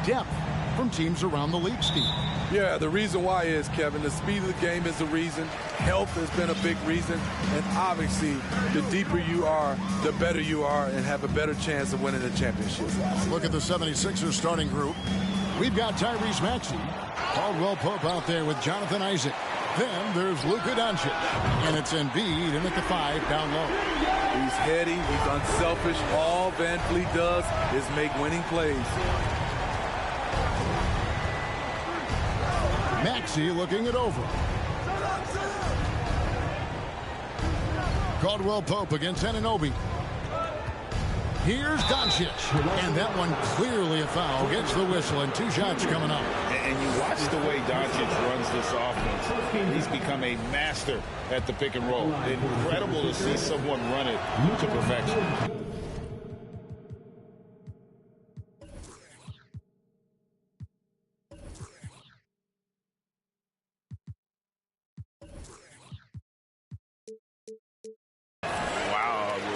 depth from teams around the league, Steve. Yeah, the reason why is, Kevin, the speed of the game is the reason. Health has been a big reason. And obviously, the deeper you are, the better you are and have a better chance of winning the championship. Look at the 76ers starting group. We've got Tyrese Maxey, Caldwell Pope out there with Jonathan Isaac. Then there's Luka Doncic. And it's Embiid in at the 5 down low. He's heady. He's unselfish. All Van Fleet does is make winning plays. Maxey looking it over. Caldwell Pope against Anunoby. Here's Doncic. And that one clearly a foul. Gets the whistle and 2 shots coming up. And you watch the way Doncic runs this offense. He's become a master at the pick and roll. Incredible to see someone run it to perfection.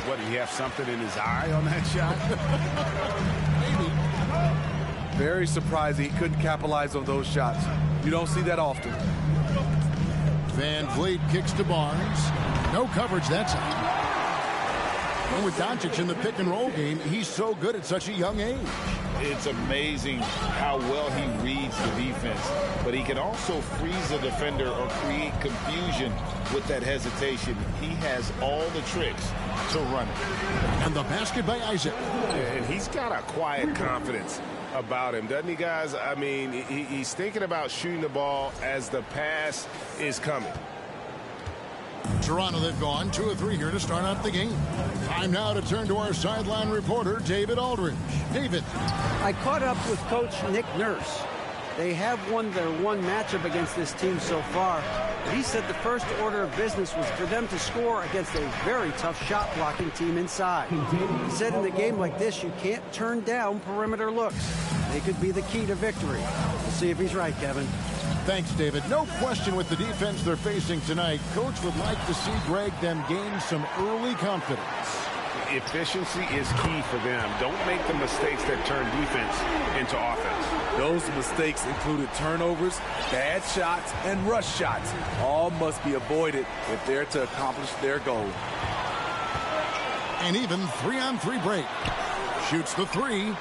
What, did he have something in his eye on that shot? Maybe. Very surprising he couldn't capitalize on those shots. You don't see that often. Van Vliet kicks to Barnes. No coverage that time. And with Doncic in the pick and roll game, he's so good at such a young age. It's amazing how well he reads the defense, but he can also freeze a defender or create confusion with that hesitation. He has all the tricks to run it. And the basket by Isaac. And he's got a quiet confidence about him, doesn't he, guys? I mean, he's thinking about shooting the ball as the pass is coming. Toronto, they've gone 2 of 3 here to start out the game. Time now to turn to our sideline reporter, David Aldridge. David. I caught up with Coach Nick Nurse. They have won their one matchup against this team so far. He said the first order of business was for them to score against a very tough shot-blocking team inside. He said in a game like this, you can't turn down perimeter looks. They could be the key to victory. We'll see if he's right, Kevin. Thanks, David. No question with the defense they're facing tonight, Coach would like to see Greg them gain some early confidence. Efficiency is key for them. Don't make the mistakes that turn defense into offense. Those mistakes included turnovers, bad shots, and rush shots. All must be avoided if they're to accomplish their goal. And even 3-on-3 break. Shoots the 3.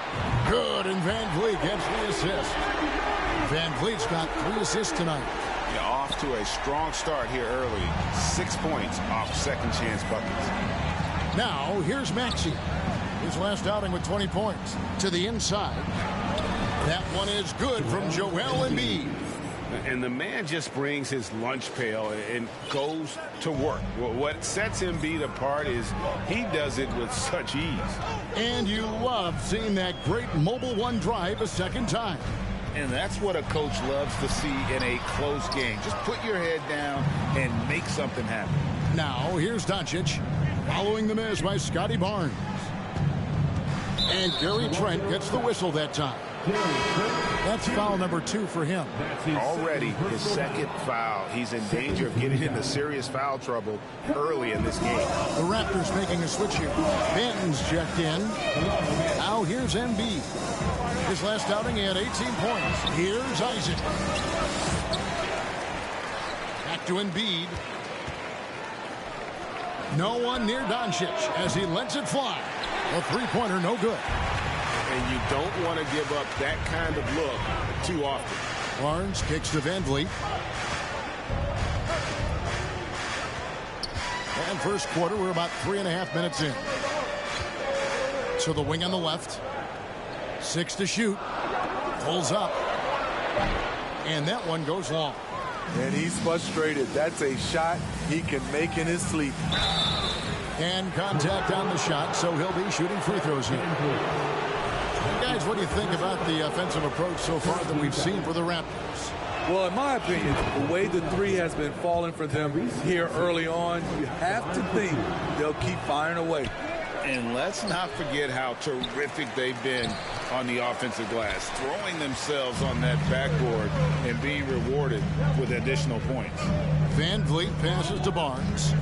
Good, and Van Vliet gets the assist. Van Vliet's got 3 assists tonight. Yeah, off to a strong start here early. 6 points off second chance buckets. Now, here's Maxey. His last outing with 20 points. To the inside. That one is good from Joel Embiid. And the man just brings his lunch pail and goes to work. What sets Embiid apart is he does it with such ease. And you love seeing that great mobile one drive a second time. And that's what a coach loves to see in a close game. Just put your head down and make something happen. Now, here's Doncic, following the miss by Scotty Barnes. And Gary Trent gets the whistle that time. That's foul number 2 for him. Already his second foul. He's in danger of getting into serious foul trouble early in this game. The Raptors making a switch here. Benton's checked in. Now here's Embiid. His last outing, he had 18 points. Here's Isaac. Back to Embiid. No one near Doncic as he lets it fly. A three-pointer, no good. And you don't want to give up that kind of look too often. Barnes kicks to Van Vliet. And first quarter, we're about 3.5 minutes in. So the wing on the left. 6 to shoot. Pulls up. And that one goes long. And he's frustrated. That's a shot he can make in his sleep. And contact on the shot, so he'll be shooting free throws here. Guys, what do you think about the offensive approach so far that we've seen for the Raptors? Well, in my opinion, the way the 3 has been falling for them here early on, you have to think they'll keep firing away. And let's not forget how terrific they've been on the offensive glass, throwing themselves on that backboard and being rewarded with additional points. Van Vliet passes to Barnes.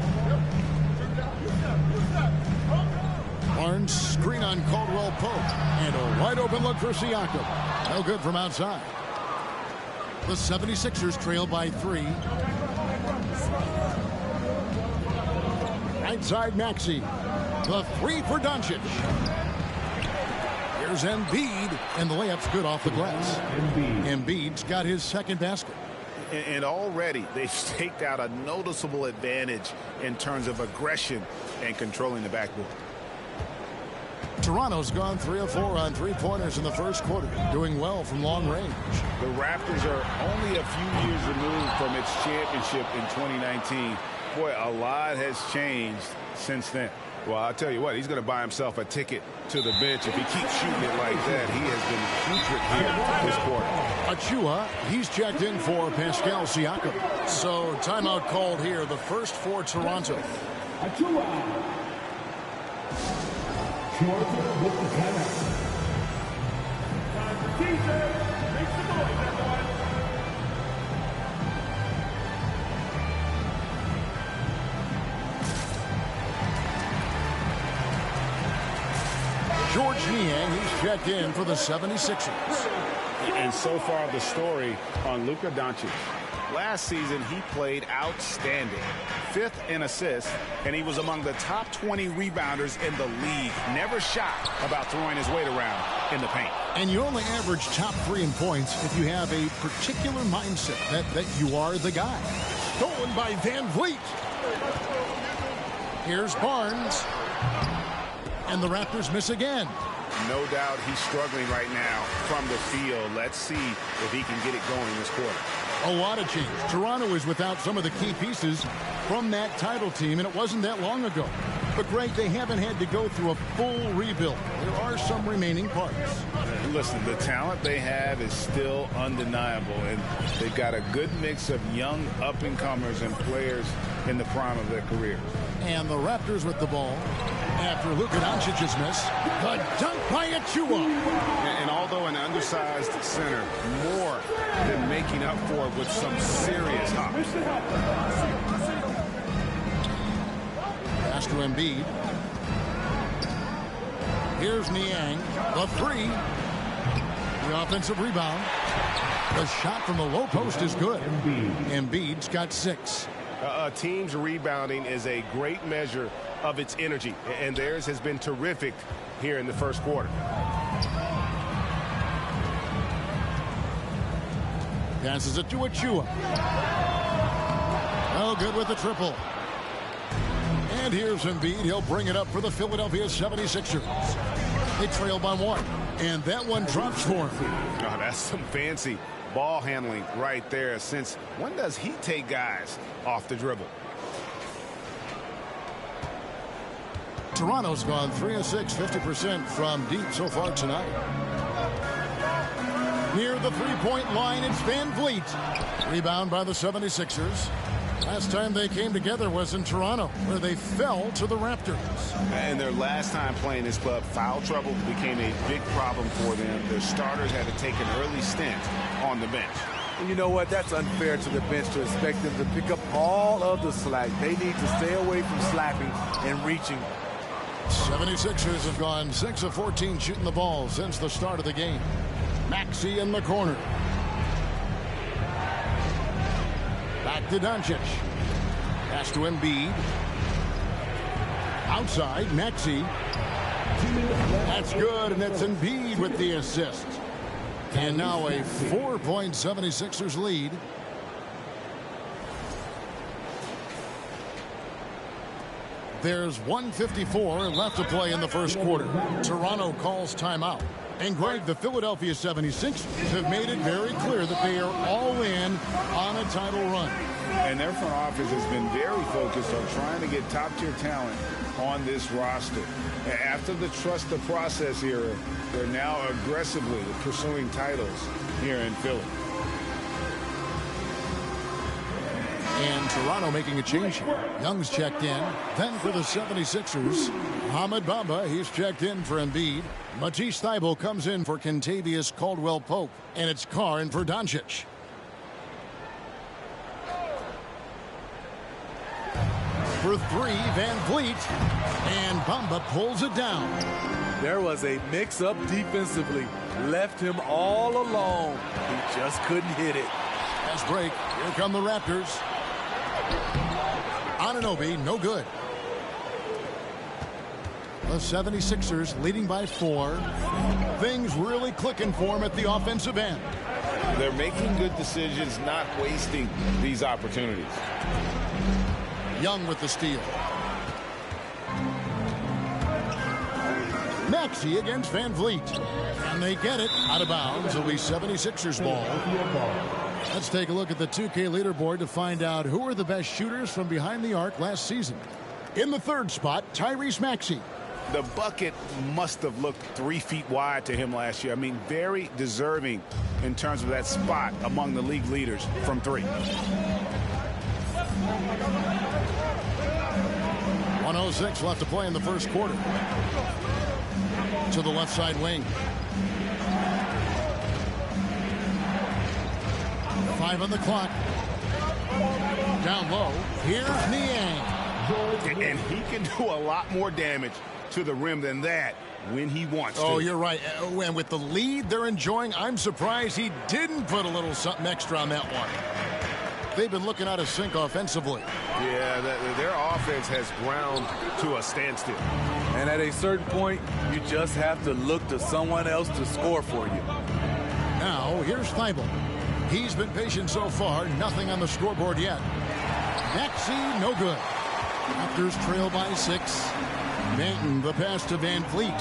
Barnes screen on Caldwell Pope. And a wide open look for Siakam. No good from outside. The 76ers trail by 3. Right side Maxey. The 3 for Doncic. Here's Embiid, and the layup's good off the glass. Embiid's got his second basket. And already they've staked out a noticeable advantage in terms of aggression and controlling the backboard. Toronto's gone 3 of 4 on three-pointers in the first quarter, doing well from long range. The Raptors are only a few years removed from its championship in 2019. Boy, a lot has changed since then. Well, I'll tell you what, he's going to buy himself a ticket to the bench if he keeps shooting it like that. He has been putrid here this quarter. Achua, he's checked in for Pascal Siakam. So timeout called here, the first for Toronto. Achua. Toronto with the timeout. Makes the noise, everyone. George Niang, he's checked in for the 76ers. And so far the story on Luka Doncic. Last season he played outstanding. 5th in assists, and he was among the top 20 rebounders in the league. Never shy about throwing his weight around in the paint. And you only average top 3 in points if you have a particular mindset that you are the guy. Stolen by Van Vliet. Here's Barnes. And the Raptors miss again. No doubt he's struggling right now from the field. Let's see if he can get it going this quarter. A lot of change. Toronto is without some of the key pieces from that title team, and it wasn't that long ago. But, Greg, they haven't had to go through a full rebuild. There are some remaining parts. Listen, the talent they have is still undeniable, and they've got a good mix of young up-and-comers and players in the prime of their careers. And the Raptors with the ball after Luka Doncic's miss. The dunk by Achua. And although an undersized center, more than making up for it with some serious hops. Pass to Embiid. Here's Niang. The 3. The offensive rebound. The shot from the low post is good. Embiid's got 6. A team's rebounding is a great measure of its energy, and theirs has been terrific here in the first quarter. Passes it to Achua. Oh, good with the triple. And here's Embiid. He'll bring it up for the Philadelphia 76ers. They trail by 1. And that one drops for him. Oh, that's some fancy ball handling right there. Since when does he take guys off the dribble? Toronto's gone 3 of 6, 50% from deep so far tonight. Near the three-point line, it's Van Vliet. Rebound by the 76ers. Last time they came together was in Toronto, where they fell to the Raptors. And their last time playing this club, foul trouble became a big problem for them. Their starters had to take an early stint on the bench. And you know what? That's unfair to the bench to expect them to pick up all of the slack. They need to stay away from slapping and reaching. 76ers have gone 6 of 14 shooting the ball since the start of the game. Maxey in the corner. Back to Doncic. Pass to Embiid. Outside, Maxey. That's good, and it's Embiid with the assist. And now a 4-point 76ers lead. There's 1:54 left to play in the first quarter. Toronto calls timeout. And Greg, the Philadelphia 76ers have made it very clear that they are all in on a title run. And their front office has been very focused on trying to get top-tier talent on this roster. After the trust the process era, they're now aggressively pursuing titles here in Philly. And Toronto making a change here. Young's checked in. Then for the 76ers, Ahmed Bamba, he's checked in for Embiid. Matisse Thybulle comes in for Kentavious Caldwell-Pope. And it's Carr in for Doncic. for three, Van Vliet. And Bamba pulls it down. There was a mix-up defensively. Left him all alone. He just couldn't hit it. Fast break. Here come the Raptors. Anunoby, no good. The 76ers leading by 4. Things really clicking for them at the offensive end. They're making good decisions, not wasting these opportunities. Young with the steal. Maxey against Van Vliet. And they get it out of bounds. It'll be 76ers ball. Let's take a look at the 2K leaderboard to find out who are the best shooters from behind the arc last season. In the third spot, Tyrese Maxey. The bucket must have looked 3 feet wide to him last year. I mean, very deserving in terms of that spot among the league leaders from 3. 1:06 left to play in the first quarter. To the left side wing. 5 on the clock. Down low. Here's Niang. And he can do a lot more damage to the rim than that when he wants to. Oh, you're right. And with the lead they're enjoying, I'm surprised he didn't put a little something extra on that one. They've been looking out of sync offensively. Yeah, their offense has ground to a standstill. And at a certain point, you just have to look to someone else to score for you. Now, here's Thibault. He's been patient so far. Nothing on the scoreboard yet. Maxey, no good. Raptors trail by 6. Manton, the pass to Van Vliet.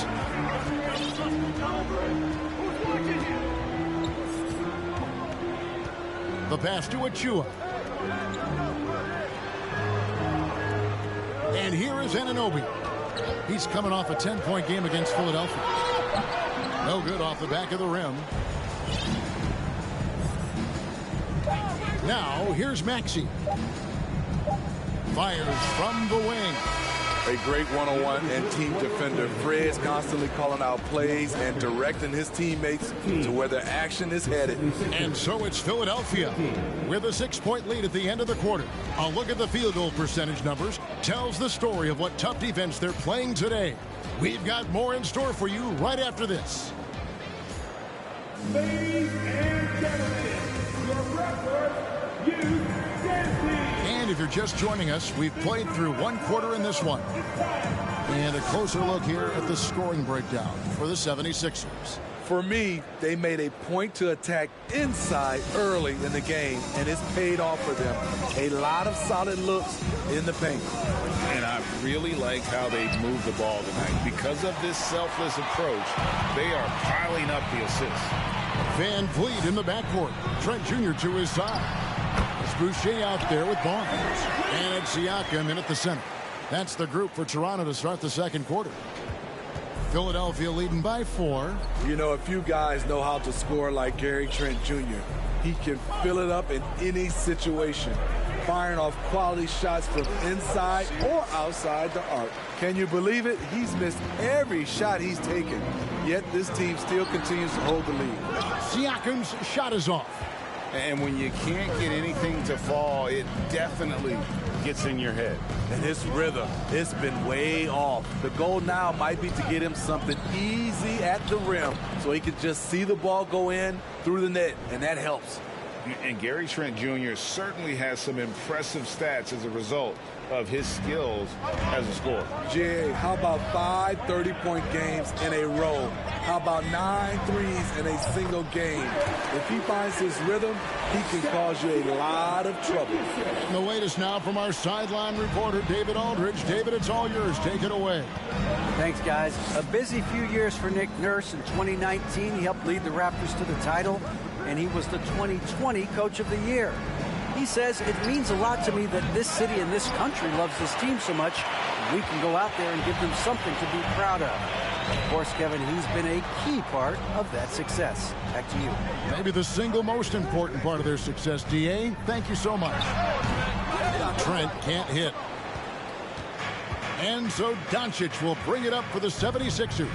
The pass to Achua. And here is Anunoby. He's coming off a 10-point game against Philadelphia. No good off the back of the rim. Now, here's Maxey. Fires from the wing. A great one-on-one and team defender. Fred's constantly calling out plays and directing his teammates to where their action is headed. And so it's Philadelphia with a 6-point lead at the end of the quarter. A look at the field goal percentage numbers tells the story of what tough defense they're playing today. We've got more in store for you right after this. Ladies and gentlemen, your record, you dancing. And if you're just joining us, we've played through 1 quarter in this one. And a closer look here at the scoring breakdown for the 76ers. For me, they made a point to attack inside early in the game, and it's paid off for them. A lot of solid looks in the paint. And I really like how they moved the ball tonight. Because of this selfless approach, they are piling up the assists. Van Vliet in the backcourt. Trent Jr. to his side. It's Boucher out there with Barnes. And it's Siakam in at the center. That's the group for Toronto to start the second quarter. Philadelphia leading by 4. You know, a few guys know how to score like Gary Trent Jr. He can fill it up in any situation, firing off quality shots from inside or outside the arc. Can you believe it? He's missed every shot he's taken, yet this team still continues to hold the lead. Siakam's shot is off. And when you can't get anything to fall, it definitely gets in your head. And his rhythm, it's been way off. The goal now might be to get him something easy at the rim so he can just see the ball go in through the net, and that helps. And Gary Trent Jr. certainly has some impressive stats as a result of his skills as a scorer. Jay, how about 5 30-point games in a row? How about 9 threes in a single game? If he finds his rhythm, he can cause you a lot of trouble. And the latest now from our sideline reporter, David Aldridge. David, it's all yours. Take it away. Thanks, guys. A busy few years for Nick Nurse. In 2019, he helped lead the Raptors to the title, and he was the 2020 Coach of the Year. He says, it means a lot to me that this city and this country loves this team so much, we can go out there and give them something to be proud of. Of course, Kevin, he's been a key part of that success. Back to you. Maybe the single most important part of their success, D.A. Thank you so much. Trent can't hit. And so Doncic will bring it up for the 76ers.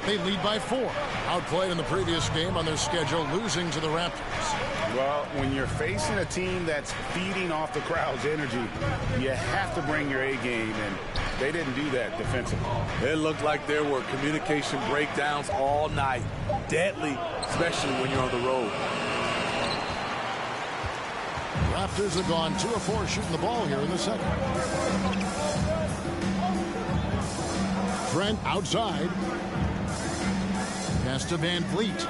They lead by 4. Outplayed in the previous game on their schedule, losing to the Raptors. Well, when you're facing a team that's feeding off the crowd's energy, you have to bring your A game, and they didn't do that defensively. It looked like there were communication breakdowns all night. Deadly, especially when you're on the road. Raptors have gone 2 of 4 shooting the ball here in the second. Trent outside. Pass to Van Vliet.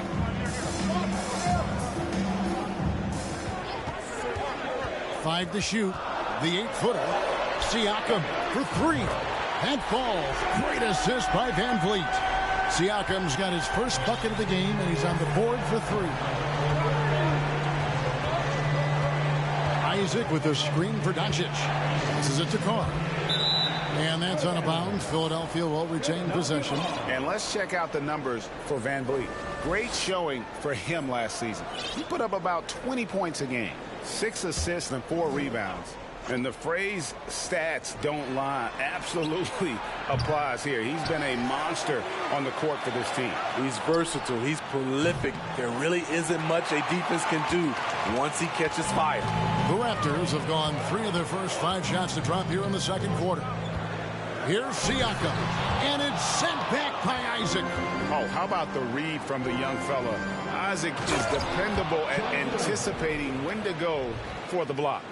Five to shoot. The 8-footer. Siakam for 3. That falls. Great assist by Van Vliet. Siakam's got his first bucket of the game, and he's on the board for 3. Isaac with a screen for Doncic. This is it to Carr. And that's out of bounds. Philadelphia will retain possession. And let's check out the numbers for Van Vliet. Great showing for him last season. He put up about 20 points a game, 6 assists and 4 rebounds. And the phrase stats don't lie absolutely applies here. He's been a monster on the court for this team. He's versatile. He's prolific. There really isn't much a defense can do once he catches fire. The Raptors have gone 3 of their first 5 shots to drop here in the second quarter. Here's Siakam, and it's sent back by Isaac. Oh, how about the read from the young fella? Isaac is dependable at anticipating when to go for the block.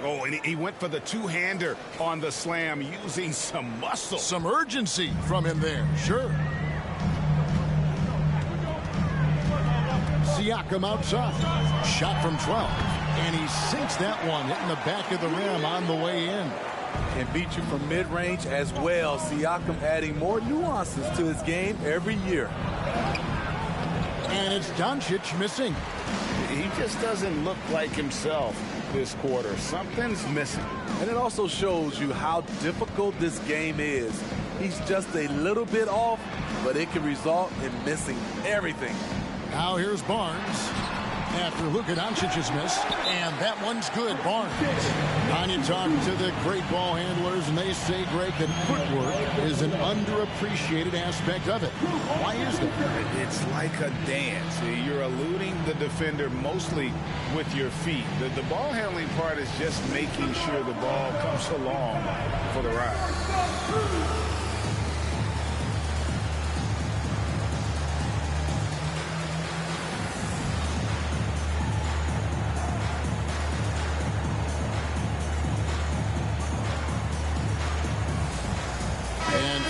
Oh, and he went for the two-hander on the slam using some muscle. Some urgency from him there, sure. Siakam outside. Shot from 12. And he sinks that one, hitting the back of the rim on the way in. Can beat you from mid-range as well. Siakam adding more nuances to his game every year. And it's Doncic missing. He just doesn't look like himself this quarter. Something's missing. And it also shows you how difficult this game is. He's just a little bit off, but it can result in missing everything. Now here's Barnes after Luka Doncic's miss, and that one's good. Barnes. On you talk to the great ball handlers, and they say, Greg, that footwork is an underappreciated aspect of it. Why is that? It's like a dance. You're eluding the defender mostly with your feet. The ball handling part is just making sure the ball comes along for the ride.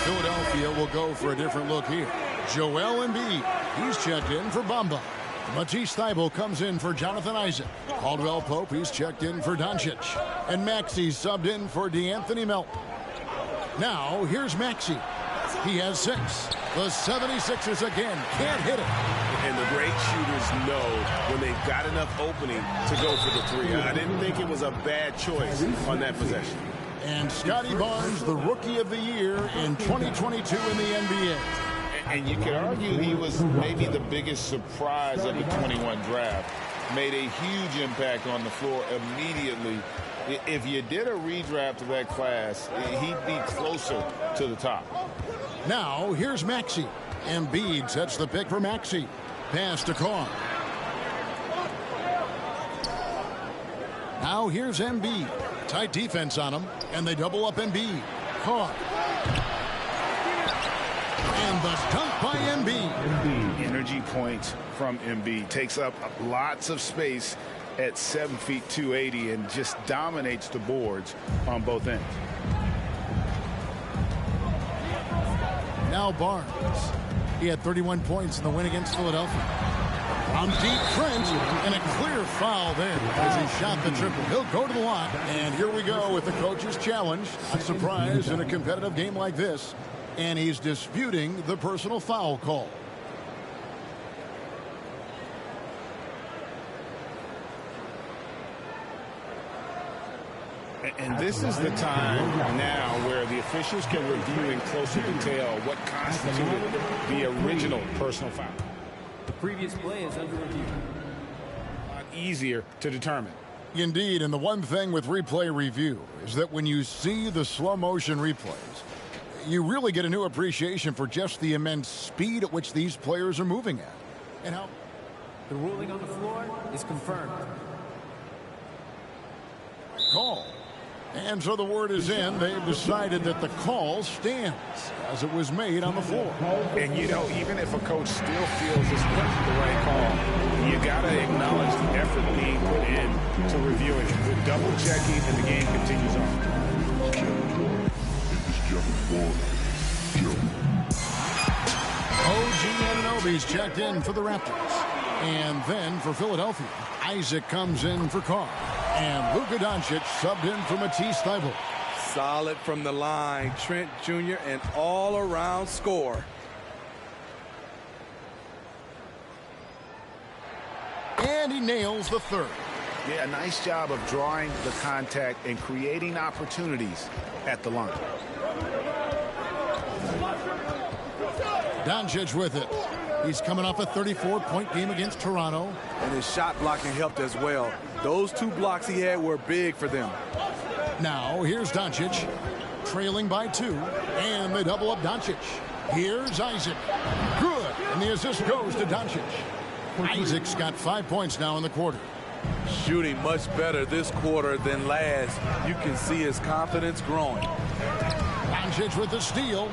Philadelphia will go for a different look here. Joel Embiid, he's checked in for Bamba. Matisse Thybulle comes in for Jonathan Isaac. Caldwell Pope, he's checked in for Doncic. And Maxey subbed in for DeAnthony Melton. Now, here's Maxey. He has 6. The 76ers again can't hit it. And the great shooters know when they've got enough opening to go for the 3. I didn't think it was a bad choice on that possession. And Scotty Barnes, the Rookie of the Year in 2022 in the NBA. And you could argue he was maybe the biggest surprise of the 21 draft. Made a huge impact on the floor immediately. If you did a redraft of that class, he'd be closer to the top. Now, here's Maxey. Embiid sets the pick for Maxey. Pass to Carr. Now, here's Embiid. Tight defense on him, and they double up Embiid. Carr. And the dunk by Embiid. Energy points from Embiid. Takes up lots of space at 7 feet 280 and just dominates the boards on both ends. Now Barnes. He had 31 points in the win against Philadelphia. On deep, Trent, and a clear foul there as he shot the triple. He'll go to the line. And here we go with the coach's challenge. Not surprised in a competitive game like this. And he's disputing the personal foul call. And this is the time now where the officials can review in closer detail what constituted the original personal foul. The previous play is under review. A lot easier to determine. Indeed, and the one thing with replay review is that when you see the slow motion replays, You really get a new appreciation for just the immense speed at which these players are moving at. And how The ruling on the floor is confirmed. call. And so the word is in. They've decided that the call stands as it was made on the floor. And, you know, even if a coach still feels this wasn't the right call, you got to acknowledge the effort being put in to reviewing it. With double checking, and the game continues on. OG Anunoby's checked in for the Raptors. And then for Philadelphia, Isaac comes in for Carr. And Luka Doncic subbed in for Matisse Thybulle. Solid from the line. Trent Jr. an all-around scorer. And he nails the third. Yeah, a nice job of drawing the contact and creating opportunities at the line. Doncic with it. He's coming off a 34-point game against Toronto. And his shot blocking helped as well. Those 2 blocks he had were big for them. Now, here's Doncic, trailing by 2, and they double up Doncic. Here's Isaac. Good, and the assist goes to Doncic. Isaac's got 5 points now in the quarter. Shooting much better this quarter than last. You can see his confidence growing. Doncic with the steal.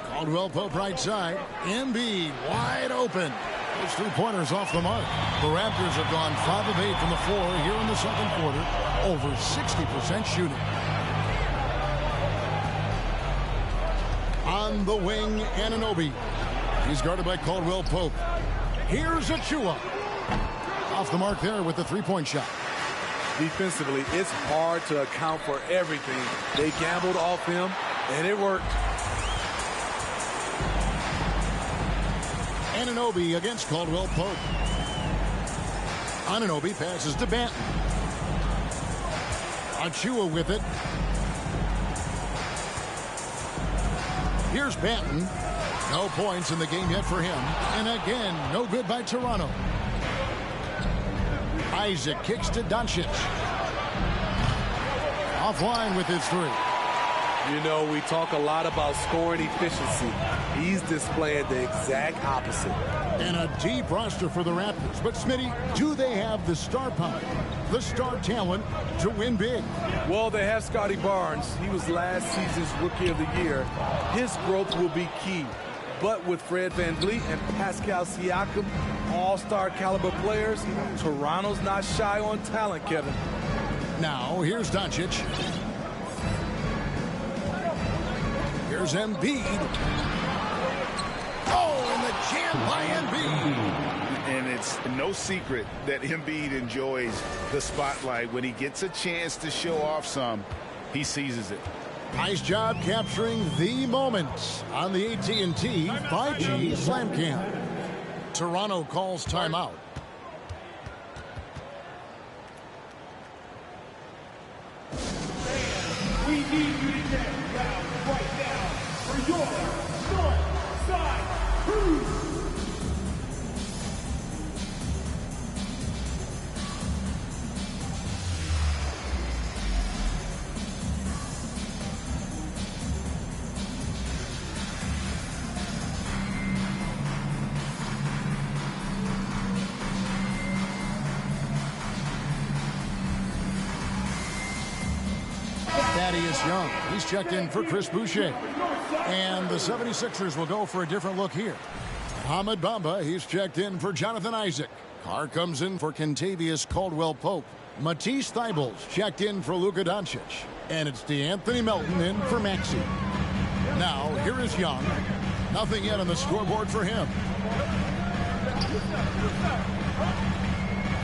Caldwell Pope right side. Embiid wide open. Those 3-pointers off the mark. The Raptors have gone 5 of 8 from the floor here in the second quarter. Over 60% shooting. On the wing, Anunoby. He's guarded by Caldwell Pope. Here's Achua. Off the mark there with the 3-point shot. Defensively, it's hard to account for everything. They gambled off him, and it worked. Anunoby against Caldwell Pope. Anunoby passes to Banton. Achua with it. Here's Banton. No points in the game yet for him. And again, no good by Toronto. Isaac kicks to Doncic. Offline with his 3. You know, we talk a lot about scoring efficiency. He's displaying the exact opposite. And a deep roster for the Raptors. But, Smitty, do they have the star power, the star talent to win big? Well, they have Scotty Barnes. He was last season's Rookie of the Year. His growth will be key. But with Fred VanVleet and Pascal Siakam, all-star caliber players, Toronto's not shy on talent, Kevin. Now, here's Doncic. Here's Embiid. Oh, and the jam by Embiid. And it's no secret that Embiid enjoys the spotlight. When he gets a chance to show off some, he seizes it. Nice job capturing the moments on the AT&T 5G Slam Cam. Toronto calls timeout. We need you to get down right now for your North Side Cruise. Thaddeus Young. He's checked in for Chris Boucher. And the 76ers will go for a different look here. Ahmed Bamba, he's checked in for Jonathan Isaac. Carr comes in for Kentavious Caldwell-Pope. Matisse Thybulle's checked in for Luka Doncic. And it's DeAnthony Melton in for Maxey. Now, here is Young. Nothing yet on the scoreboard for him.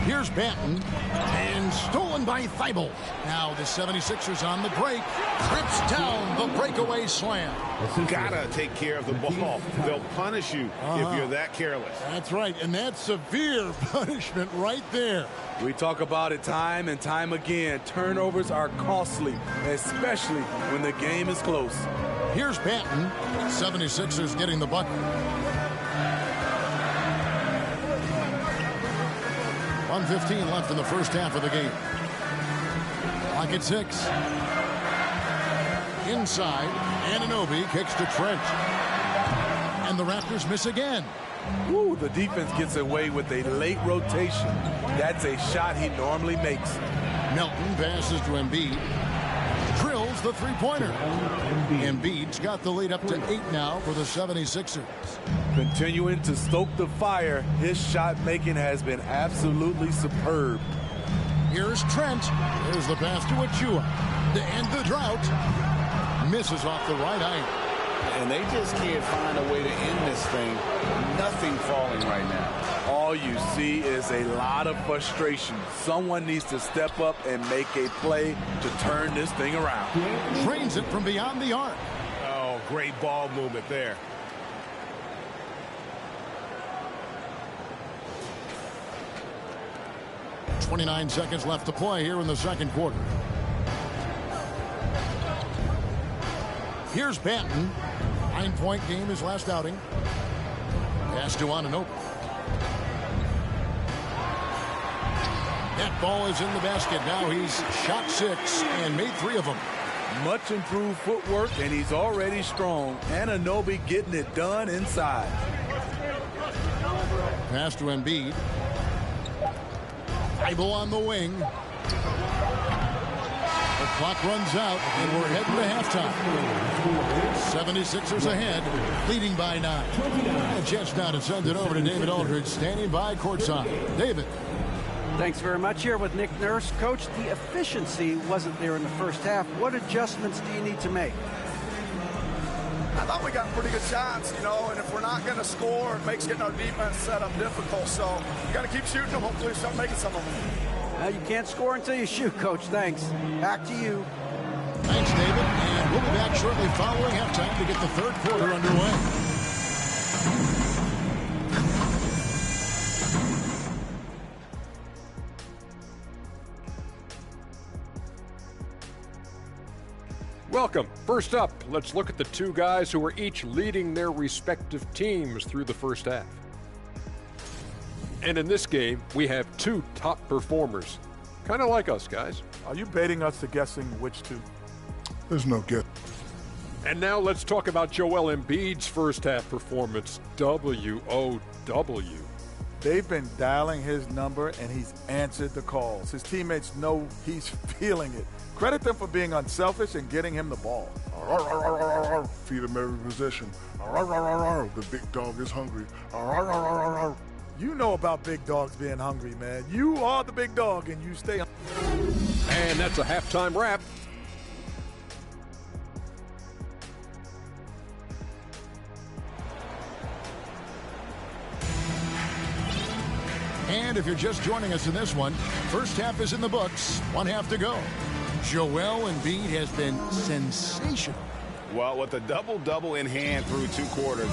Here's Banton, and stolen by Thybulle. Now the 76ers on the break. Trips down the breakaway slam. Gotta take care of the ball. They'll punish you if you're that careless. That's right, and that's severe punishment right there. We talk about it time and time again. Turnovers are costly, especially when the game is close. Here's Banton. 76ers getting the bucket. 1:15 left in the first half of the game. Clock at 6. inside. Anunoby kicks to Trent. And the Raptors miss again. Ooh, the defense gets away with a late rotation. That's a shot he normally makes. Melton passes to Embiid. Drills the three-pointer. Embiid's got the lead up to 8 now for the 76ers. Continuing to stoke the fire, his shot making has been absolutely superb. Here's Trent. Here's the pass to Achua. To end the drought. Misses off the right iron. And they just can't find a way to end this thing. Nothing falling right now. All you see is a lot of frustration. Someone needs to step up and make a play to turn this thing around. Drains it from beyond the arc. Oh, great ball movement there. .29 seconds left to play here in the second quarter. Here's Banton. 9-point game his last outing. Pass to Anunoby. That ball is in the basket. Now he's shot 6 and made 3 of them. Much improved footwork, and he's already strong. Anunoby getting it done inside. Pass to Embiid. Bible on the wing. The clock runs out, and we're heading to halftime. 76ers ahead, leading by 9. The Jets now to send it over to David Aldridge, standing by courtside. David. Thanks very much. Here with Nick Nurse. Coach, the efficiency wasn't there in the first half. What adjustments do you need to make? I thought we got pretty good shots, you know, and if we're not going to score, it makes getting our defense set up difficult. So you got to keep shooting them. Hopefully start making some of them. You can't score until you shoot, Coach. Thanks. Back to you. Thanks, David. And we'll be back shortly following halftime to get the third quarter underway. Welcome. First up, let's look at the two guys who are each leading their respective teams through the first half. And in this game, we have two top performers. Kind of like us, guys. Are you baiting us to guessing which two? There's no guess. And now let's talk about Joel Embiid's first half performance. W-O-W. They've been dialing his number, and he's answered the calls. His teammates know he's feeling it. Credit them for being unselfish and getting him the ball. Feed him every possession. The big dog is hungry. You know about big dogs being hungry, man. You are the big dog, and you stay hungry. And that's a halftime wrap. And if you're just joining us in this one, first half is in the books. 1 half to go. Joel Embiid has been sensational. Well, with a double-double in hand through 2 quarters,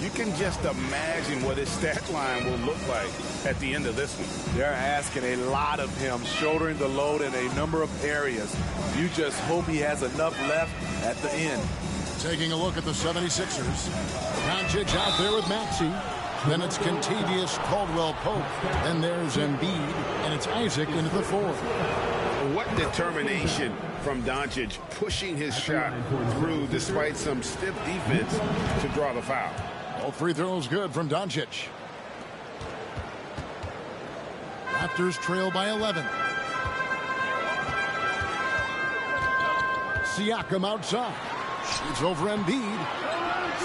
you can just imagine what his stat line will look like at the end of this one. They're asking a lot of him, shouldering the load in a number of areas. You just hope he has enough left at the end. Taking a look at the 76ers. Doncic out there with Maxey. Then it's Contavious Caldwell-Pope. Then there's Embiid, and it's Isaac into the 4th. What determination from Doncic, pushing his shot through despite some stiff defense to draw the foul. All free throws good from Doncic. Raptors trail by 11. Siakam outside. Shoots over Embiid.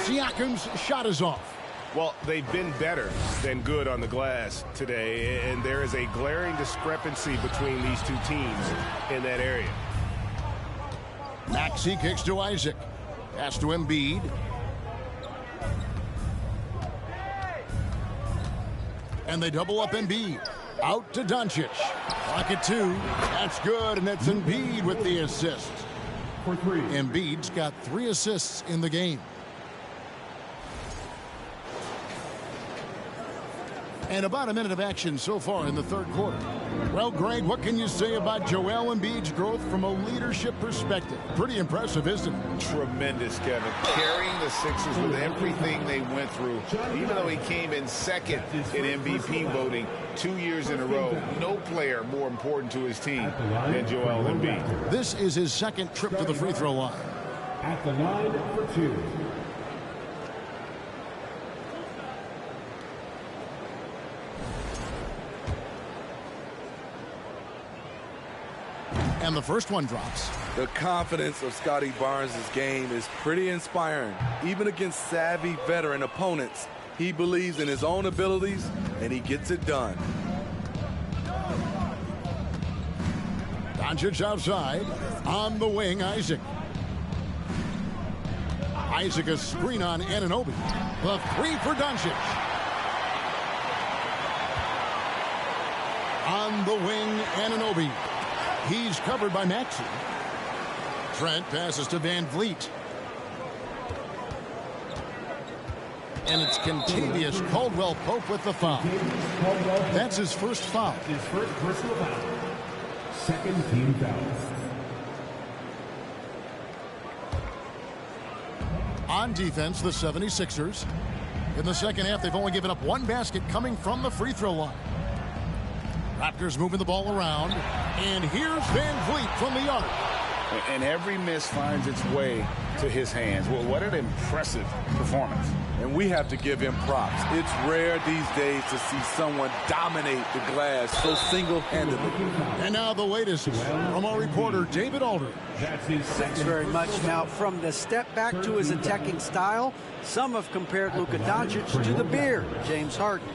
Siakam's shot is off. Well, they've been better than good on the glass today, and there is a glaring discrepancy between these two teams in that area. Maxey kicks to Isaac. Pass to Embiid. And they double up Embiid. Out to Doncic. Clock at 2. That's good, and it's Embiid with the assist. Embiid's got 3 assists in the game. And about a minute of action so far in the third quarter. Well, Greg, what can you say about Joel Embiid's growth from a leadership perspective? Pretty impressive, isn't it? Tremendous, Kevin. Carrying the Sixers with everything they went through. Even though he came in second in MVP voting 2 years in a row, no player more important to his team than Joel Embiid. This is his second trip to the free throw line. at the line for two. And the first one drops. The confidence of Scotty Barnes' game is pretty inspiring. Even against savvy veteran opponents, he believes in his own abilities, and he gets it done. Doncic outside. On the wing, Isaac. Isaac a screen on Anunoby. The three for Doncic. On the wing, Anunoby. He's covered by Maxey. Trent passes to Van Vliet. And it's Contavious Caldwell-Pope with the foul. That's his first foul. His first personal foul. Second team foul. On defense, the 76ers. In the second half, they've only given up one basket coming from the free throw line. Raptors moving the ball around. And here's Van Vliet from the arc. And every miss finds its way to his hands. Well, what an impressive performance. And we have to give him props. It's rare these days to see someone dominate the glass so single-handedly. And now the latest from our reporter, David Aldridge. Thanks very much. Now, from the step back to his attacking style, some have compared Luka Doncic to the Beard, James Harden.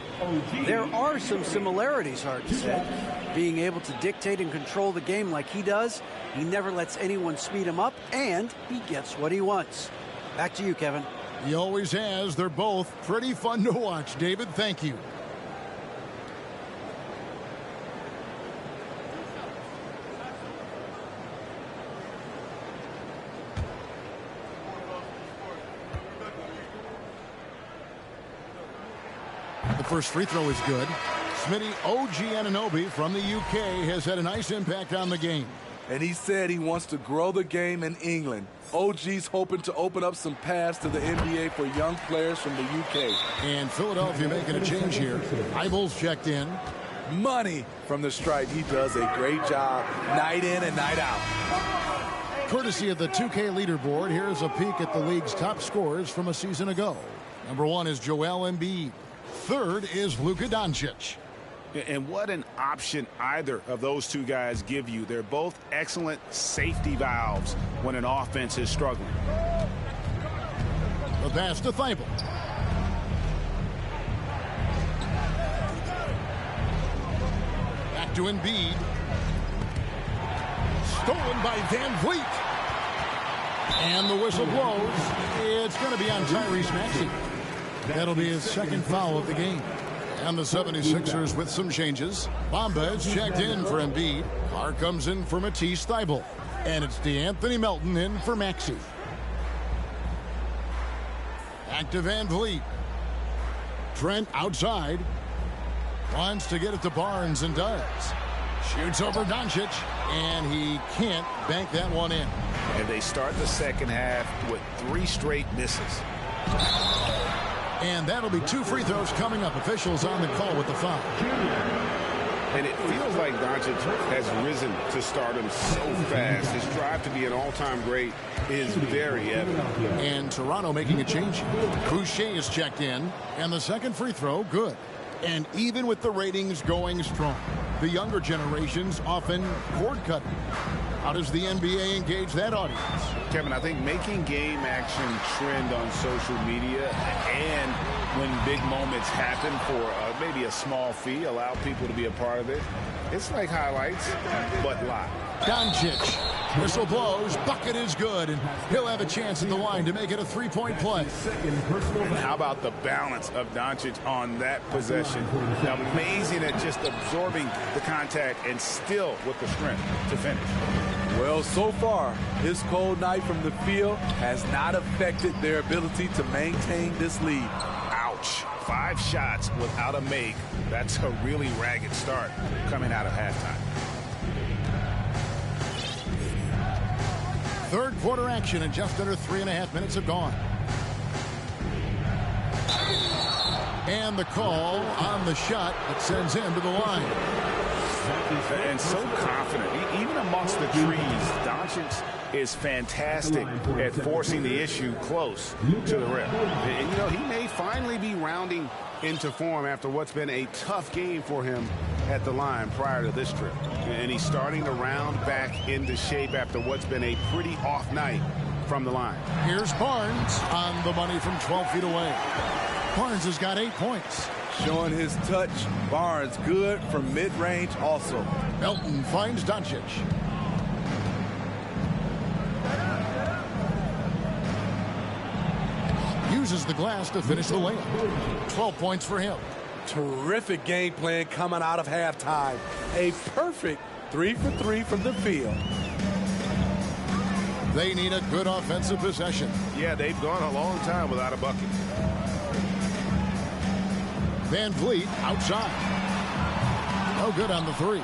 There are some similarities, Harden said. Being able to dictate and control the game like he does, he never lets anyone speed him up, and he gets what he wants. Back to you, Kevin. He always has. They're both pretty fun to watch. David, thank you. The first free throw is good. Smitty OG Anunoby from the UK has had a nice impact on the game. And he said he wants to grow the game in England. OG's hoping to open up some paths to the NBA for young players from the UK. And Philadelphia making a change here. Eibels checked in. Money from the stripe. He does a great job night in and night out. Courtesy of the 2K leaderboard, here's a peek at the league's top scorers from a season ago. Number 1 is Joel Embiid. Third is Luka Doncic. And what an option either of those two guys give you. They're both excellent safety valves when an offense is struggling. The pass to Thibault. Back to Embiid. Stolen by Van Vliet. And the whistle blows. It's going to be on Tyrese Maxey. That'll be his second foul of the game. And the 76ers with some changes. Bamba is checked in for Embiid. Clark comes in for Matisse Thybulle. And it's DeAnthony Melton in for Maxey. Back to Van Vliet. Trent outside. Wants to get it to Barnes and does. Shoots over Doncic. And he can't bank that one in. And they start the second half with 3 straight misses. And that'll be 2 free throws coming up. Officials on the call with the foul. And it feels like Doncic has risen to stardom so fast. His drive to be an all-time great is very evident. And Toronto making a change. Boucher is checked in. And the second free throw, good. And even with the ratings going strong, the younger generations often cord-cutting. How does the NBA engage that audience? Kevin, I think making game action trend on social media and when big moments happen for maybe a small fee, allow people to be a part of it. It's like highlights, but live. Doncic. Whistle blows. Bucket is good. And he'll have a chance at the line to make it a 3-point play. And how about the balance of Doncic on that possession? Amazing at just absorbing the contact and still with the strength to finish. Well, so far, his cold night from the field has not affected their ability to maintain this lead. Ouch. 5 shots without a make. That's a really ragged start coming out of halftime. Third quarter action, and just under 3.5 minutes have gone. And the call on the shot that sends him to the line. and so confident. Even amongst the trees, Doncic is fantastic at forcing the issue close to the rim. And, you know, he may finally be rounding into form after what's been a tough game for him at the line prior to this trip. And he's starting to round back into shape after what's been a pretty off night from the line. Here's Barnes on the money from 12 feet away. Barnes has got 8 points. Showing his touch. Barnes good from mid-range also. Melton finds Doncic. Uses the glass to finish the layup. 12 points for him. Terrific game plan coming out of halftime. A perfect 3 for 3 from the field. They need a good offensive possession. Yeah, they've gone a long time without a bucket. Van Vliet outside. No good on the three.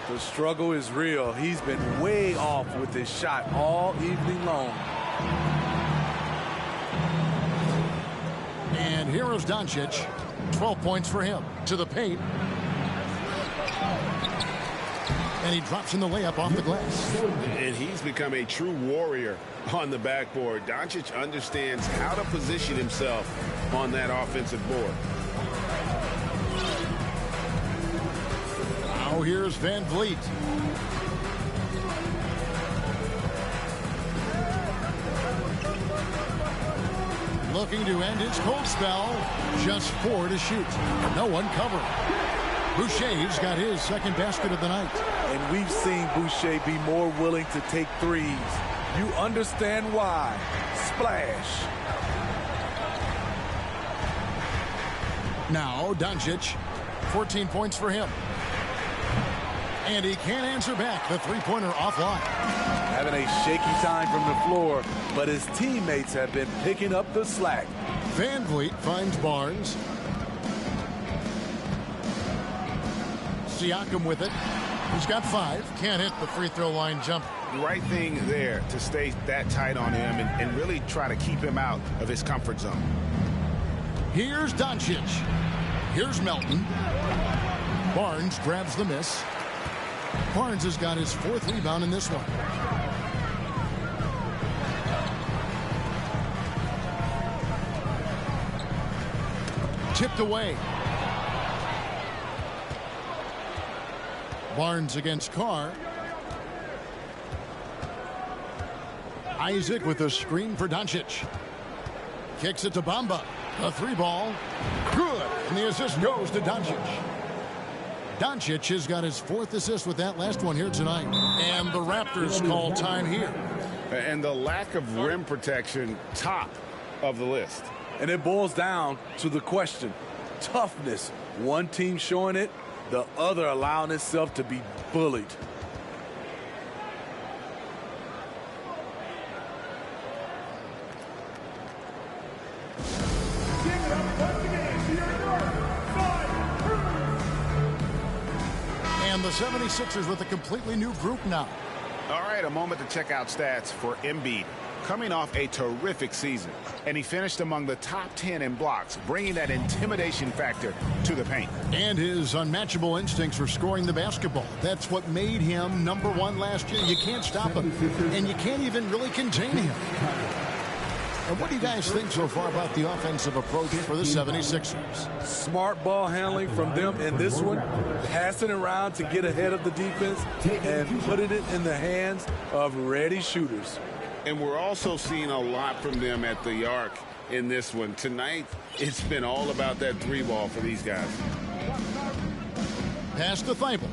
The struggle is real. He's been way off with his shot all evening long. And here is Doncic. 12 points for him. To the paint. And he drops in the layup off the glass. And he's become a true warrior on the backboard. Doncic understands how to position himself on that offensive board. Now here's Van Vliet. Looking to end his cold spell. Just 4 to shoot. No one covering. Boucher's got his second basket of the night. And we've seen Boucher be more willing to take threes. You understand why. Splash. Now Doncic. 14 points for him. And he can't answer back. The three-pointer offline. Having a shaky time from the floor, but his teammates have been picking up the slack. Van Vliet finds Barnes. Siakam with it. He's got 5. Can't hit the free throw line jump. Right thing there to stay that tight on him and really try to keep him out of his comfort zone. Here's Doncic. Here's Melton. Barnes grabs the miss. Barnes has got his 4th rebound in this one. Tipped away. Barnes against Carr. Isaac with a screen for Doncic. Kicks it to Bamba. A 3-ball. Good. And the assist goes to Doncic. Doncic has got his 4th assist with that last one here tonight. And the Raptors call time here. And the lack of rim protection, top of the list. And it boils down to the question. Toughness. One team showing it, the other allowing itself to be bullied. And the 76ers with a completely new group now. All right, a moment to check out stats for Embiid. Coming off a terrific season, and he finished among the top 10 in blocks, bringing that intimidation factor to the paint. And his unmatchable instincts for scoring the basketball. That's what made him #1 last year. You can't stop him, and you can't even really contain him. And what do you guys think so far about the offensive approach for the 76ers? Smart ball handling from them in this one. Passing around to get ahead of the defense and putting it in the hands of ready shooters. And we're also seeing a lot from them at the arc in this one. Tonight, it's been all about that 3-ball for these guys. Pass to Thibault.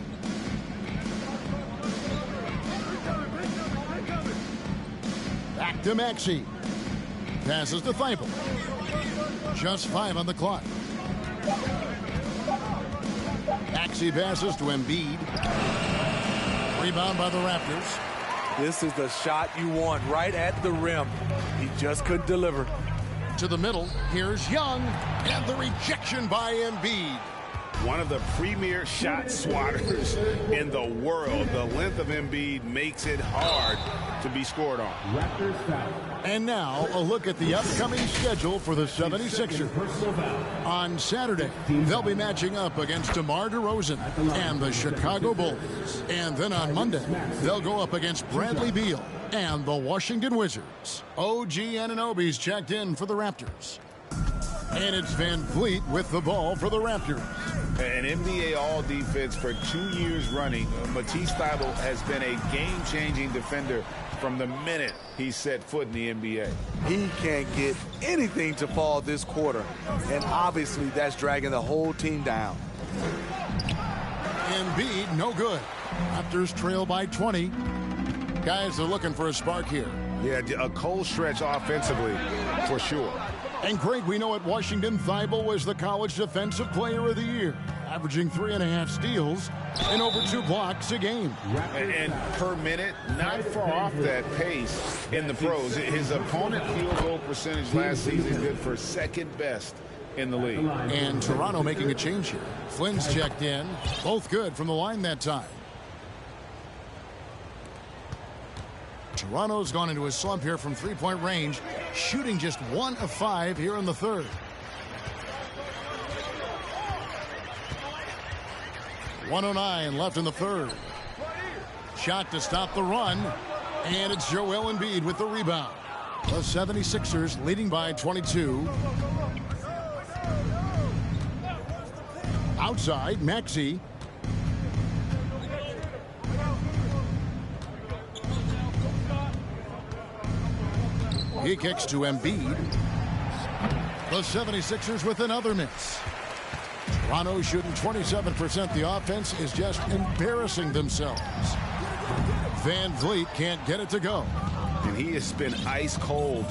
Back to Maxey. Passes to Thibault. Just 5 on the clock. Maxey passes to Embiid. Rebound by the Raptors. This is the shot you want right at the rim. He just couldn't deliver. To the middle. Here's Young. And the rejection by Embiid. one of the premier shot swatters in the world. The length of Embiid makes it hard to be scored on. And now a look at the upcoming schedule for the 76ers. On Saturday, they'll be matching up against DeMar DeRozan and the Chicago Bulls. And then on Monday, they'll go up against Bradley Beal and the Washington Wizards. OG Anunoby's checked in for the Raptors. And it's Van Vliet with the ball for the Raptors. An NBA All-Defense for 2 years running, Matisse Thybulle has been a game-changing defender from the minute he set foot in the NBA. He can't get anything to fall this quarter, and obviously that's dragging the whole team down. Embiid, no good. Raptors trail by 20. Guys are looking for a spark here. Yeah, a cold stretch offensively, for sure. And Craig, we know at Washington, Thybulle was the College Defensive Player of the Year, averaging 3.5 steals and over 2 blocks a game. And per minute, not far off that pace in the pros. His opponent field goal percentage last season good for second best in the league. And Toronto making a change here. Flynn's checked in. Both good from the line that time. Toronto's gone into a slump here from three-point range, shooting just 1 of 5 here in the third. .109 left in the third. Shot to stop the run, and it's Joel Embiid with the rebound. The 76ers leading by 22. Outside, Maxey. He kicks to Embiid. The 76ers with another miss. Toronto shooting 27%. The offense is just embarrassing themselves. Van Vliet can't get it to go. And he has been ice cold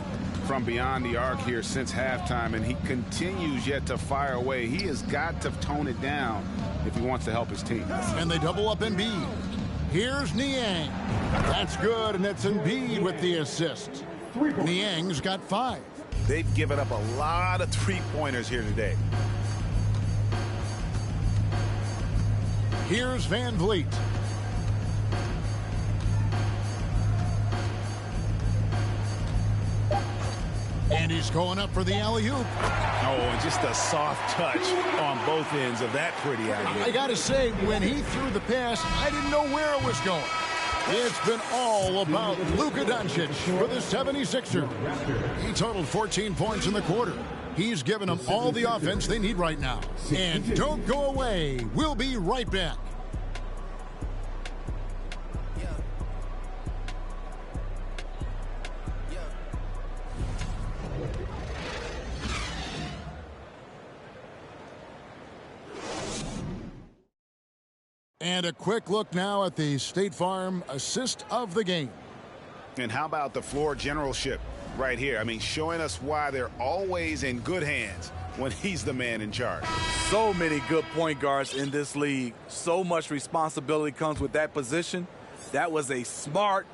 from beyond the arc here since halftime, and he continues yet to fire away. He has got to tone it down if he wants to help his team. And they double up Embiid. Here's Niang. That's good, and it's Embiid with the assist. Niang's got 5. They've given up a lot of three-pointers here today. Here's Van Vliet. And he's going up for the alley-oop. Oh, and just a soft touch on both ends of that pretty alley-oop. I got to say, when he threw the pass, I didn't know where it was going. It's been all about Luka Doncic for the 76ers. He totaled 14 points in the quarter. He's given them all the offense they need right now. And don't go away. We'll be right back. And a quick look now at the State Farm assist of the game. And how about the floor generalship right here? I mean, showing us why they're always in good hands when he's the man in charge. So many good point guards in this league. So much responsibility comes with that position. That was a smart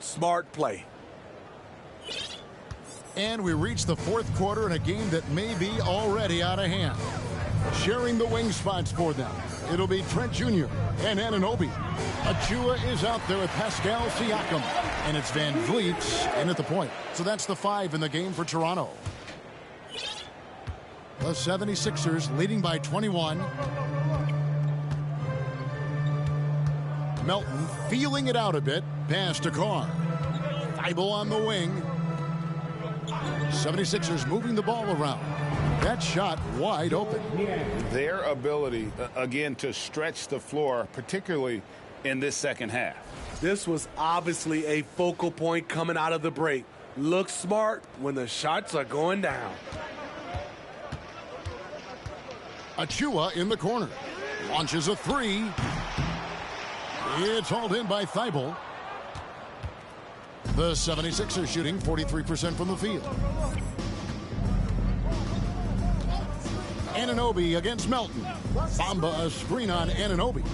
play. And we reach the fourth quarter in a game that may be already out of hand. Sharing the wing spots for them, it'll be Trent Jr. and Anunoby. Achua is out there with Pascal Siakam. And it's Van Vliet in at the point. So that's the 5 in the game for Toronto. The 76ers leading by 21. Melton feeling it out a bit. Pass to Carr. Thybulle on the wing. 76ers moving the ball around. That shot wide open. Their ability, again, to stretch the floor, particularly in this second half. This was obviously a focal point coming out of the break. Look smart when the shots are going down. Achua in the corner. Launches a 3. It's hauled in by Thybulle. The 76ers shooting 43% from the field. Anunoby against Melton. Bamba a screen on Anunoby.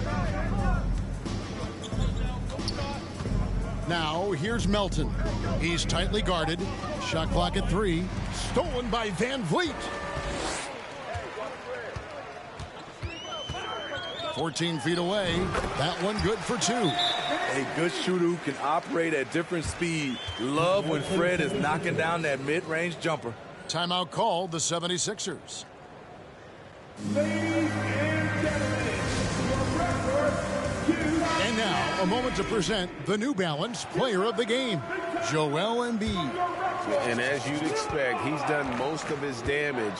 Now here's Melton. He's tightly guarded. Shot clock at 3. Stolen by Van Vliet. 14 feet away. That one good for 2. A good shooter who can operate at different speed. Love when Fred is knocking down that mid-range jumper. Timeout called, the 76ers. Ladies and gentlemen, your record, And now, a moment to present the New Balance Player of the Game, Joel Embiid. And as you'd expect, he's done most of his damage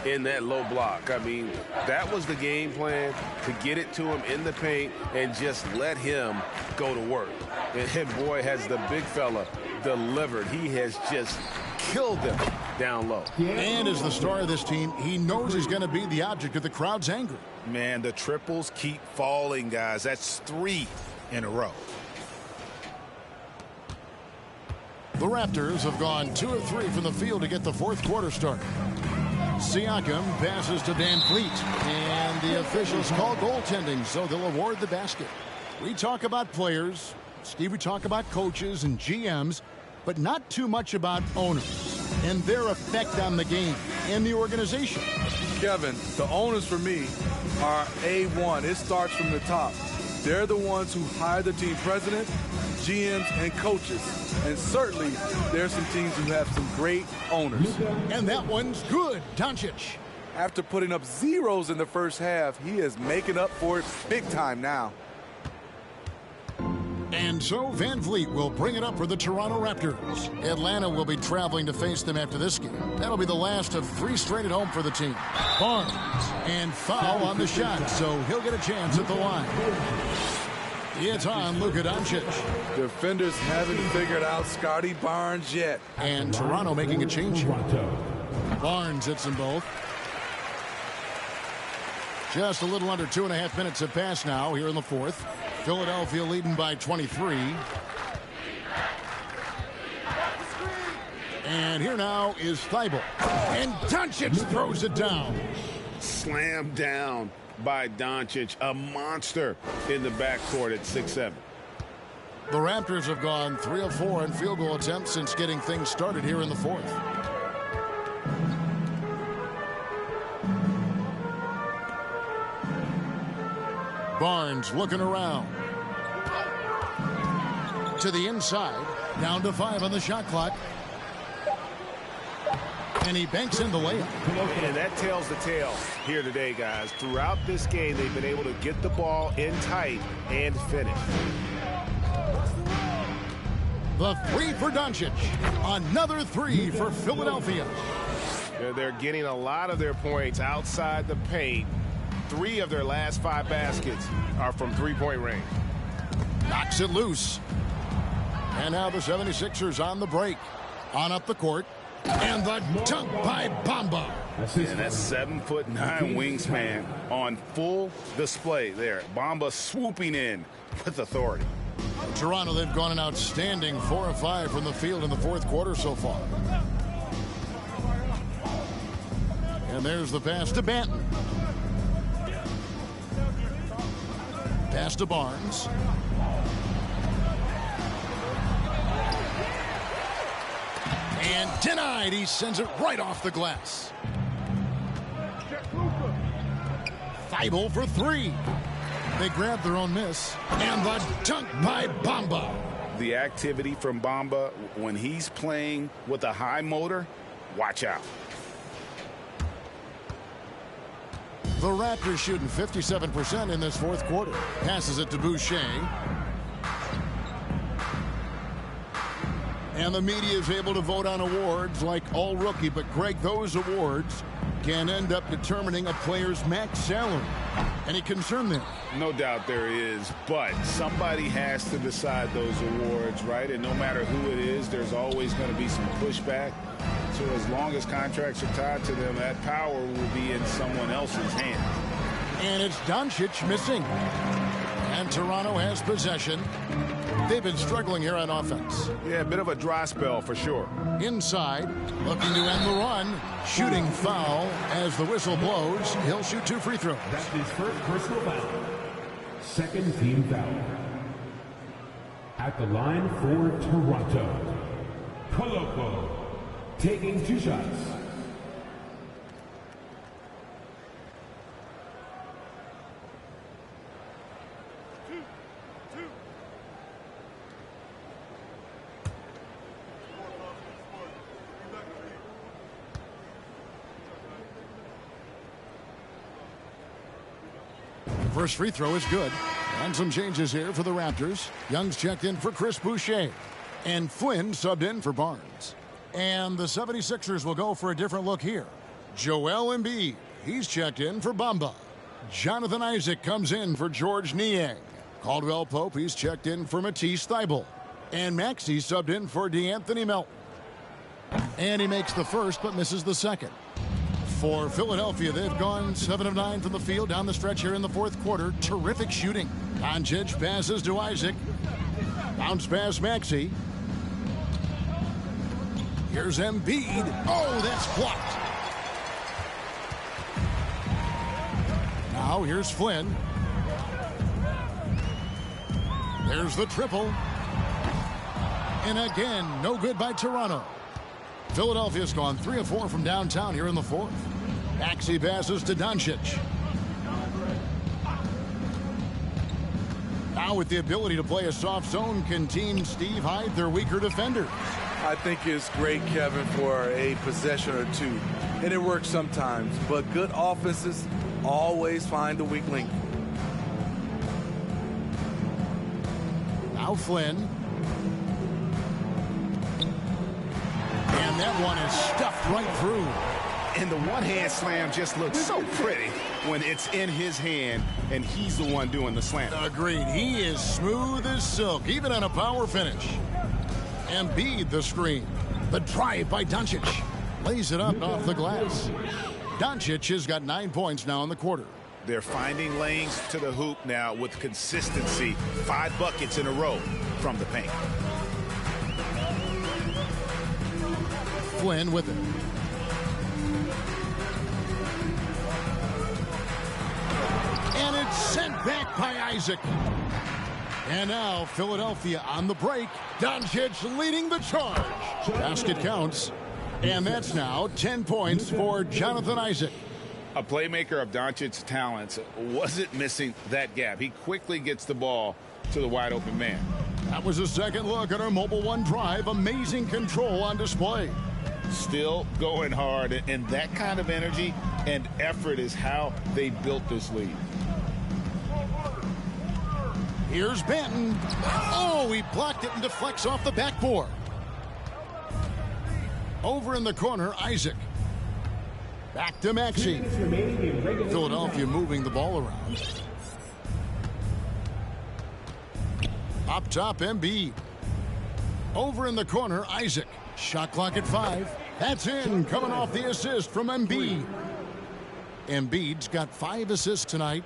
in that low block. I mean, that was the game plan, to get it to him in the paint and just let him go to work. And boy, has the big fella delivered. He has just killed them down low. And as the star of this team, he knows he's going to be the object of the crowd's anger. Man, the triples keep falling, guys. That's 3 in a row. The Raptors have gone 2 of 3 from the field to get the fourth quarter started. Siakam passes to Van Fleet, and the officials call goaltending, so they'll award the basket. We talk about players, Steve, we talk about coaches and GMs, but not too much about owners and their effect on the game and the organization. Kevin, the owners for me are A1. It starts from the top. They're the ones who hire the team president, GMs, and coaches. And certainly, there's some teams who have some great owners. And that one's good, Doncic. After putting up zeros in the first half, he is making up for it big time now. And so Van Vliet will bring it up for the Toronto Raptors. Atlanta will be traveling to face them after this game. That'll be the last of 3 straight at home for the team. Barnes, and foul on the shot, so he'll get a chance at the line. It's on Luka Doncic. Defenders haven't figured out Scotty Barnes yet. And Toronto making a change here. Barnes hits them both. Just a little under 2.5 minutes have passed now here in the fourth. Philadelphia leading by 23. And here now is Thibault. And Doncic throws it down. Slammed down by Doncic, a monster in the backcourt at 6'7". The Raptors have gone 3 of 4 in field goal attempts since getting things started here in the fourth. Barnes looking around. To the inside. Down to 5 on the shot clock. And he banks in the layup. And that tells the tale here today, guys. Throughout this game, they've been able to get the ball in tight and finish. The 3 for Doncic. Another 3 for Philadelphia. They're getting a lot of their points outside the paint. 3 of their last 5 baskets are from three-point range. Knocks it loose. And now the 76ers on the break. On up the court. And the dunk by Bamba. And that's 7'9" wingspan on full display there. Bamba swooping in with authority. Toronto, they've gone an outstanding 4 of 5 from the field in the fourth quarter so far. And there's the pass to Banton. Pass to Barnes. And denied. He sends it right off the glass. Thibault for 3. They grab their own miss. And the dunk by Bamba. The activity from Bamba when he's playing with a high motor, watch out. The Raptors shooting 57% in this fourth quarter. Passes it to Boucher. And the media is able to vote on awards like All Rookie. But, Greg, those awards can end up determining a player's max salary. Any concern there? No doubt there is, but somebody has to decide those awards, right? And no matter who it is, there's always going to be some pushback. So as long as contracts are tied to them, that power will be in someone else's hands. And it's Doncic missing. And Toronto has possession. They've been struggling here on offense. Yeah, a bit of a dry spell for sure. Inside, looking to end the run. Shooting foul as the whistle blows. He'll shoot 2 free throws. That's his first personal foul. Second team foul. At the line for Toronto, Koloko taking 2 shots. First free throw is good. And some changes here for the Raptors. Young's checked in for Chris Boucher. And Flynn subbed in for Barnes. And the 76ers will go for a different look here. Joel Embiid, he's checked in for Bamba. Jonathan Isaac comes in for George Niang. Caldwell Pope, he's checked in for Matisse Thybulle. And Maxey subbed in for DeAnthony Melton. And he makes the first but misses the second. For Philadelphia, they've gone 7 of 9 from the field down the stretch here in the fourth quarter. Terrific shooting. Doncic passes to Isaac. Bounce pass Maxey. Here's Embiid. Oh, that's blocked. Now here's Flynn. There's the triple. And again, no good by Toronto. Philadelphia's gone 3 of 4 from downtown here in the fourth. Maxey passes to Doncic. Now with the ability to play a soft zone, can Team Steve hide their weaker defenders? I think it's great, Kevin, for a possession or two. And it works sometimes, but good offenses always find the weak link. Now Flynn. And that one is stuffed right through. And the one-hand slam just looks so pretty when it's in his hand and he's the one doing the slam. Agreed. He is smooth as silk, even on a power finish. Embiid the screen. The drive by Doncic. Lays it up off the glass. Doncic has got 9 points now in the quarter. They're finding lanes to the hoop now with consistency. 5 buckets in a row from the paint. Flynn with it. And it's sent back by Isaac. And now Philadelphia on the break. Doncic leading the charge. Basket counts. And that's now 10 points for Jonathan Isaac. A playmaker of Doncic's talents wasn't missing that gap. He quickly gets the ball to the wide open man. That was a second look at our Mobile One drive. Amazing control on display. Still going hard, and that kind of energy and effort is how they built this lead. Here's Benton. Oh, he blocked it and deflects off the backboard. Over in the corner, Isaac. Back to Maxey. Philadelphia moving the ball around. Up top, Embiid. Over in the corner, Isaac. Shot clock at 5. That's in, coming off the assist from Embiid. Embiid's got 5 assists tonight.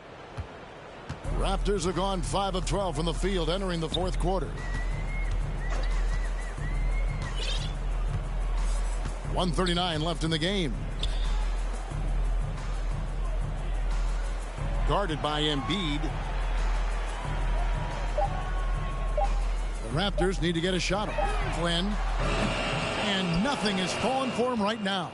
Raptors have gone 5 of 12 from the field entering the fourth quarter. 1:39 left in the game. Guarded by Embiid. The Raptors need to get a shot off. Flynn. And nothing is falling for him right now.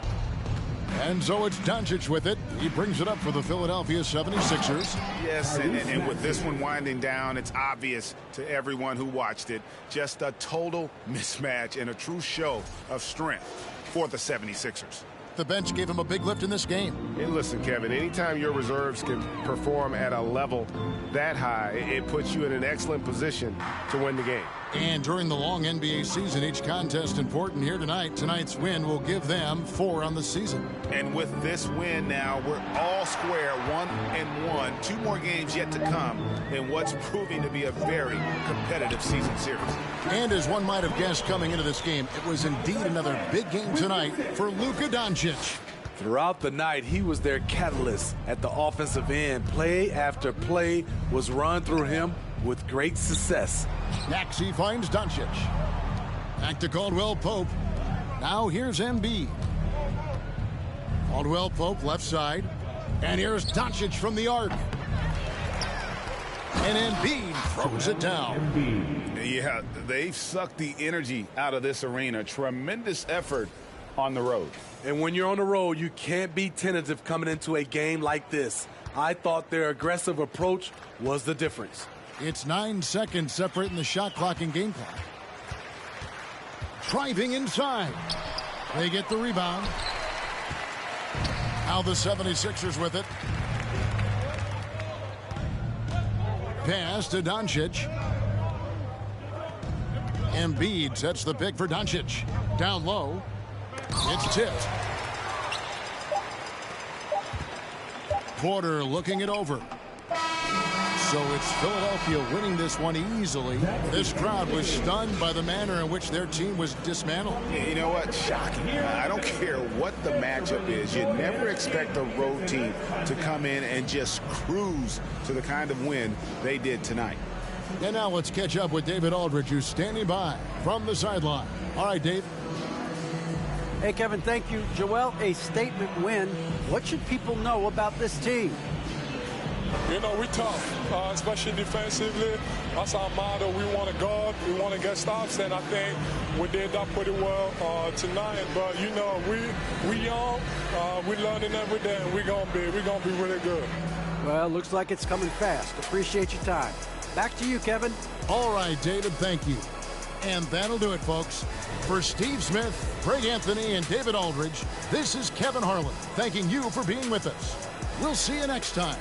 And so it's Doncic with it. He brings it up for the Philadelphia 76ers. Yes, and with this one winding down, it's obvious to everyone who watched it. Just a total mismatch and a true show of strength for the 76ers. The bench gave him a big lift in this game. And listen, Kevin, anytime your reserves can perform at a level that high, it puts you in an excellent position to win the game. And during the long NBA season, each contest important here tonight. Tonight's win will give them 4 on the season. And with this win now, we're all square, 1-1. 2 more games yet to come in what's proving to be a very competitive season series. And as one might have guessed coming into this game, it was indeed another big game tonight for Luka Doncic. Throughout the night, he was their catalyst at the offensive end. Play after play was run through him with great success. Maxey finds Doncic. Back to Caldwell Pope. Now here's Embiid. Caldwell Pope left side. And here's Doncic from the arc. And Embiid throws it down. Yeah, they've sucked the energy out of this arena. Tremendous effort on the road. And when you're on the road, you can't be tentative coming into a game like this. I thought their aggressive approach was the difference. It's 9 seconds separating the shot clock and game clock. Driving inside. They get the rebound. Now the 76ers with it. pass to Doncic. Embiid sets the pick for Doncic. Down low. It's tipped. Porter looking it over. So it's Philadelphia winning this one easily. This crowd was stunned by the manner in which their team was dismantled. You know what? Shocking. I don't care what the matchup is. You never expect a road team to come in and just cruise to the kind of win they did tonight. And now let's catch up with David Aldridge, who's standing by from the sideline. All right, Dave. Hey, Kevin, thank you. Joel, a statement win. What should people know about this team? You know, we tough, especially defensively. That's our motto. We want to guard. We want to get stops, and I think we did that pretty well tonight. But you know, we young, we learning every day, and we're gonna be really good. Well, looks like it's coming fast. Appreciate your time. Back to you, Kevin. All right, David, thank you. And that'll do it, folks. For Steve Smith, Greg Anthony, and David Aldridge, this is Kevin Harlan thanking you for being with us. We'll see you next time